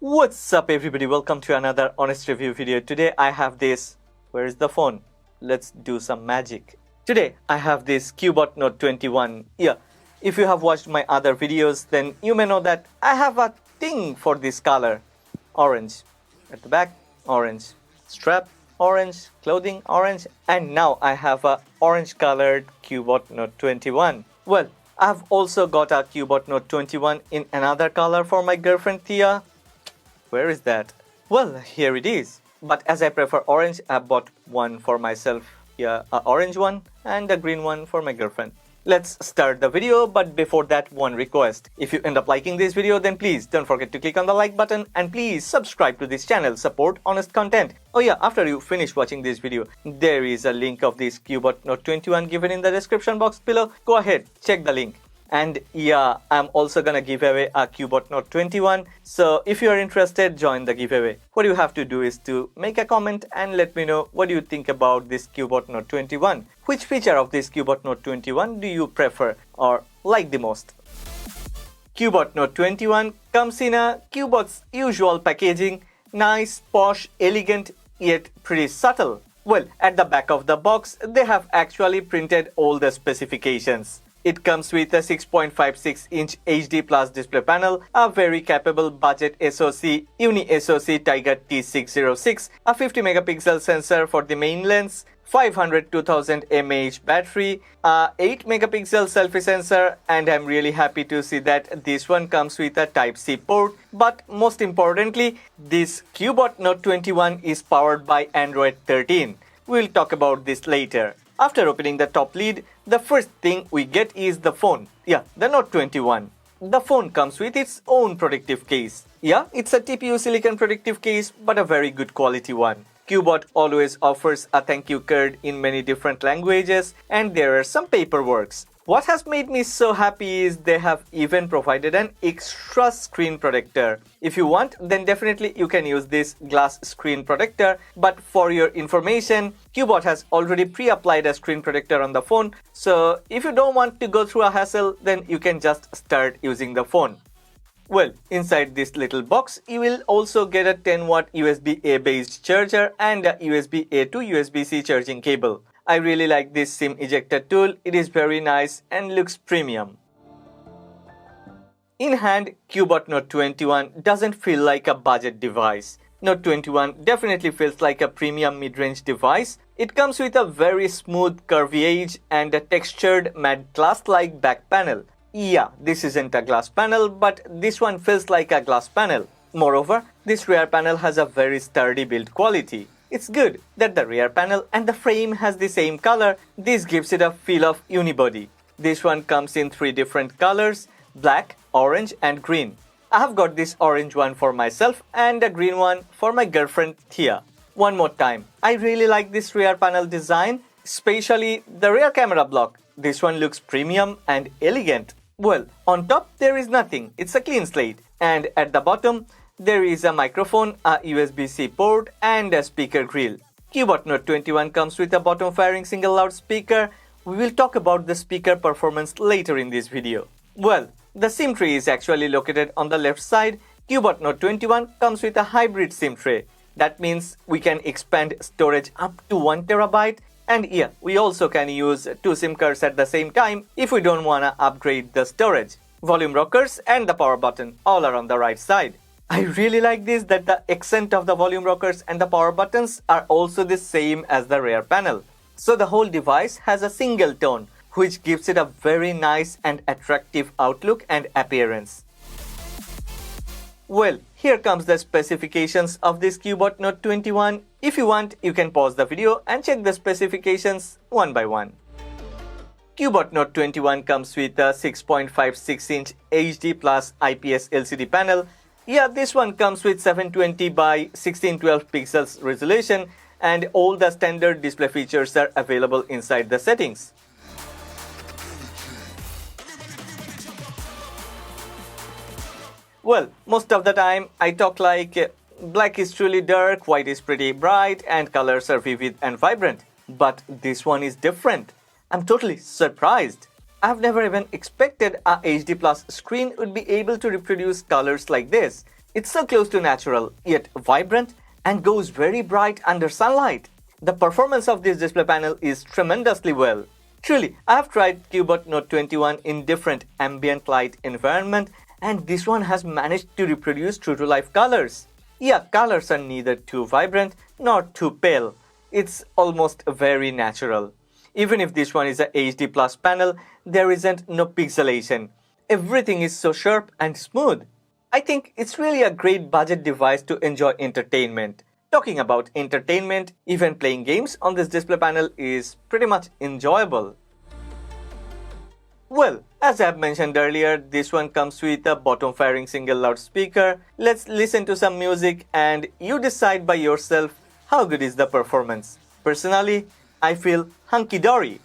What's up everybody, welcome to another honest review video. Today I have this, where is the phone? Let's do some magic. Today I have this Cubot Note 21. Yeah, if you have watched my other videos then you may know that I have a thing for this color. Orange. At the back, orange. Strap, orange. Clothing, orange. And now I have a orange colored Cubot Note 21. Well, I've also got a Cubot Note 21 in another color for my girlfriend Thea. Where is that? Well, here it is. But as I prefer orange, I bought one for myself. Yeah, an orange one and a green one for my girlfriend. Let's start the video, but before that, one request. If you end up liking this video, then please don't forget to click on the like button and please subscribe to this channel, support honest content. Oh yeah, after you finish watching this video, there is a link of this Cubot Note 21 given in the description box below. Go ahead, check the link. And yeah, I'm also gonna give away a Cubot Note 21. So if you are interested, join the giveaway. What you have to do is to make a comment and let me know what do you think about this Cubot Note 21. Which feature of this Cubot Note 21 do you prefer or like the most? Cubot Note 21 comes in a Cubot's usual packaging, nice, posh, elegant, yet pretty subtle. Well, at the back of the box, they have actually printed all the specifications. It comes with a 6.56-inch HD Plus display panel, a very capable budget SoC, Uni-SoC Tiger T606, a 50-megapixel sensor for the main lens, 500-2000 mAh battery, a 8-megapixel selfie sensor, and I'm really happy to see that this one comes with a Type-C port. But most importantly, this Cubot Note 21 is powered by Android 13. We'll talk about this later. After opening the top lid, the first thing we get is the phone. Yeah, the Note 21. The phone comes with its own protective case. Yeah, it's a TPU silicon protective case, but a very good quality one. Cubot always offers a thank you card in many different languages, and there are some paperworks. What has made me so happy is they have even provided an extra screen protector. If you want, then definitely you can use this glass screen protector, but for your information, Cubot has already pre-applied a screen protector on the phone, so if you don't want to go through a hassle, then you can just start using the phone. Well, inside this little box, you will also get a 10-watt USB-A based charger and a USB-A to USB-C charging cable. I really like this SIM ejector tool, it is very nice and looks premium. In hand, Cubot Note 21 doesn't feel like a budget device. Note 21 definitely feels like a premium mid-range device. It comes with a very smooth curvy edge and a textured matte glass-like back panel. Yeah, this isn't a glass panel, but this one feels like a glass panel. Moreover, this rear panel has a very sturdy build quality. It's good that the rear panel and the frame has the same color. This gives it a feel of unibody. This one comes in 3 different colors, black, orange and green. I have got this orange one for myself and a green one for my girlfriend Thea. One more time, I really like this rear panel design, especially the rear camera block. This one looks premium and elegant. Well, on top there is nothing, it's a clean slate, and at the bottom there is a microphone, a USB-C port and a speaker grill. Cubot Note 21 comes with a bottom firing single loudspeaker. We will talk about the speaker performance later in this video. Well, the SIM tray is actually located on the left side. Cubot Note 21 comes with a hybrid SIM tray. That means we can expand storage up to 1 terabyte. And yeah, we also can use 2 SIM cards at the same time if we don't wanna upgrade the storage. Volume rockers and the power button all are on the right side. I really like this that the accent of the volume rockers and the power buttons are also the same as the rear panel. So the whole device has a single tone, which gives it a very nice and attractive outlook and appearance. Well, here comes the specifications of this Cubot Note 21. If you want, you can pause the video and check the specifications one by one. Cubot Note 21 comes with a 6.56-inch HD Plus IPS LCD panel. Yeah, this one comes with 720 by 1612 pixels resolution and all the standard display features are available inside the settings. Well, most of the time I talk like black is truly dark, white is pretty bright and colors are vivid and vibrant. But this one is different. I'm totally surprised. I've never even expected a HD Plus screen would be able to reproduce colors like this. It's so close to natural, yet vibrant and goes very bright under sunlight. The performance of this display panel is tremendously well. Truly, I have tried Cubot Note 21 in different ambient light environment and this one has managed to reproduce true-to-life colors. Yeah, colors are neither too vibrant nor too pale. It's almost very natural. Even if this one is a HD plus panel, there isn't no pixelation. Everything is so sharp and smooth. I think it's really a great budget device to enjoy entertainment. Talking about entertainment, even playing games on this display panel is pretty much enjoyable. Well, as I have mentioned earlier, this one comes with a bottom-firing single loudspeaker. Let's listen to some music and you decide by yourself how good is the performance. Personally, I feel hunky-dory.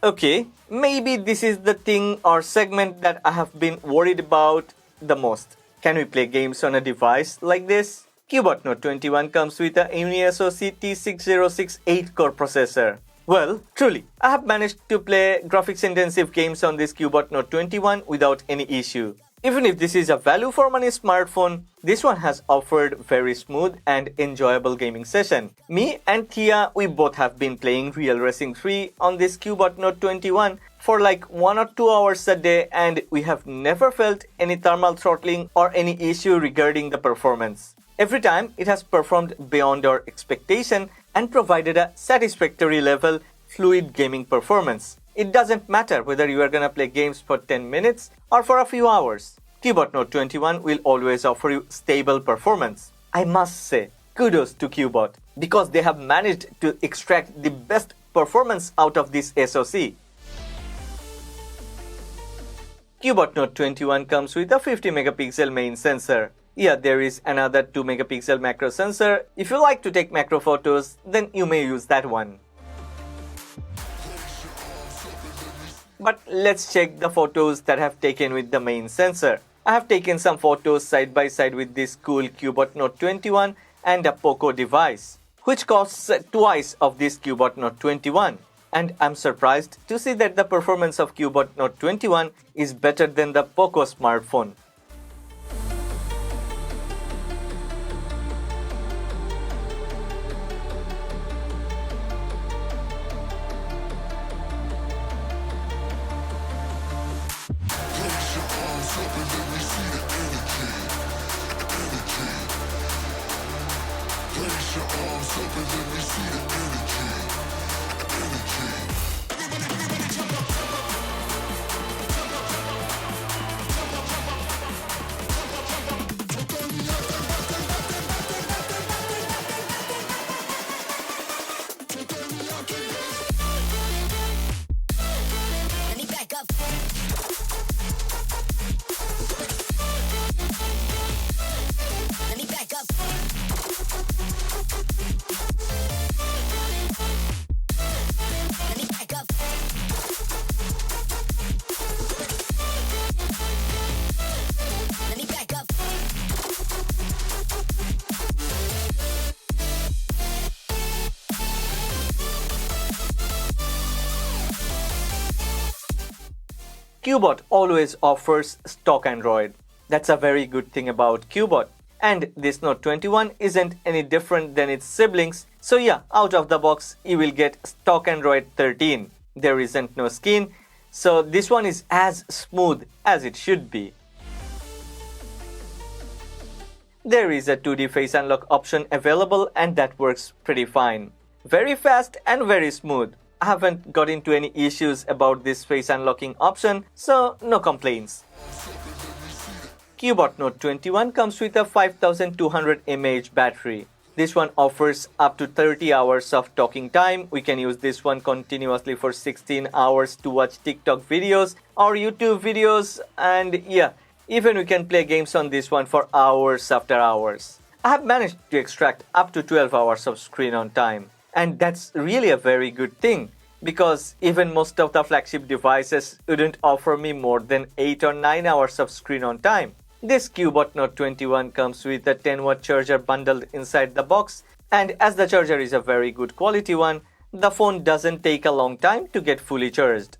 Okay, maybe this is the thing or segment that I have been worried about the most. Can we play games on a device like this? Cubot Note 21 comes with a UniSoC T6068 8-core processor. Well, truly, I have managed to play graphics-intensive games on this Cubot Note 21 without any issue. Even if this is a value for money smartphone, this one has offered very smooth and enjoyable gaming session. Me and Thea, we both have been playing Real Racing 3 on this Cubot Note 21 for like 1 or 2 hours a day and we have never felt any thermal throttling or any issue regarding the performance. Every time it has performed beyond our expectation and provided a satisfactory level fluid gaming performance. It doesn't matter whether you are gonna play games for 10 minutes or for a few hours. Cubot Note 21 will always offer you stable performance. I must say, kudos to Cubot because they have managed to extract the best performance out of this SoC. Cubot Note 21 comes with a 50 megapixel main sensor. Yeah, there is another 2 megapixel macro sensor. If you like to take macro photos, then you may use that one. But let's check the photos that I have taken with the main sensor. I have taken some photos side by side with this cool Cubot Note 21 and a POCO device, which costs twice of this Cubot Note 21. And I'm surprised to see that the performance of Cubot Note 21 is better than the POCO smartphone. Cubot always offers stock Android. That's a very good thing about Cubot. And this Note 21 isn't any different than its siblings. So yeah, out of the box, you will get stock Android 13. There isn't no skin, so this one is as smooth as it should be. There is a 2D face unlock option available and that works pretty fine. Very fast and very smooth. I haven't got into any issues about this face unlocking option, so no complaints. Cubot Note 21 comes with a 5200 mAh battery. This one offers up to 30 hours of talking time. We can use this one continuously for 16 hours to watch TikTok videos or YouTube videos, and yeah, even we can play games on this one for hours after hours. I have managed to extract up to 12 hours of screen on time. And that's really a very good thing because even most of the flagship devices wouldn't offer me more than 8 or 9 hours of screen on time. This Cubot Note 21 comes with a 10-watt charger bundled inside the box And as the charger is a very good quality one, the phone doesn't take a long time to get fully charged.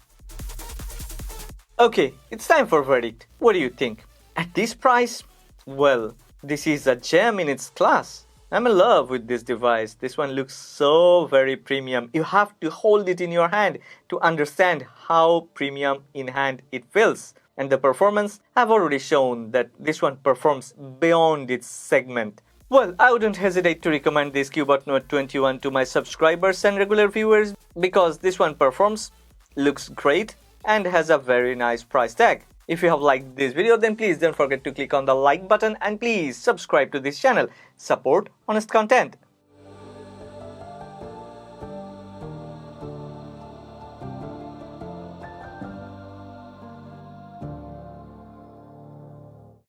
Okay, it's time for verdict. What do you think? At this price? Well, this is a gem in its class. I'm in love with this device. This one looks so very premium. You have to hold it in your hand to understand how premium in hand it feels. And the performance, I've already shown that this one performs beyond its segment. Well, I wouldn't hesitate to recommend this Cubot Note 21 to my subscribers and regular viewers because this one performs, looks great, and has a very nice price tag. If you have liked this video, then please don't forget to click on the like button and please subscribe to this channel. Support honest content.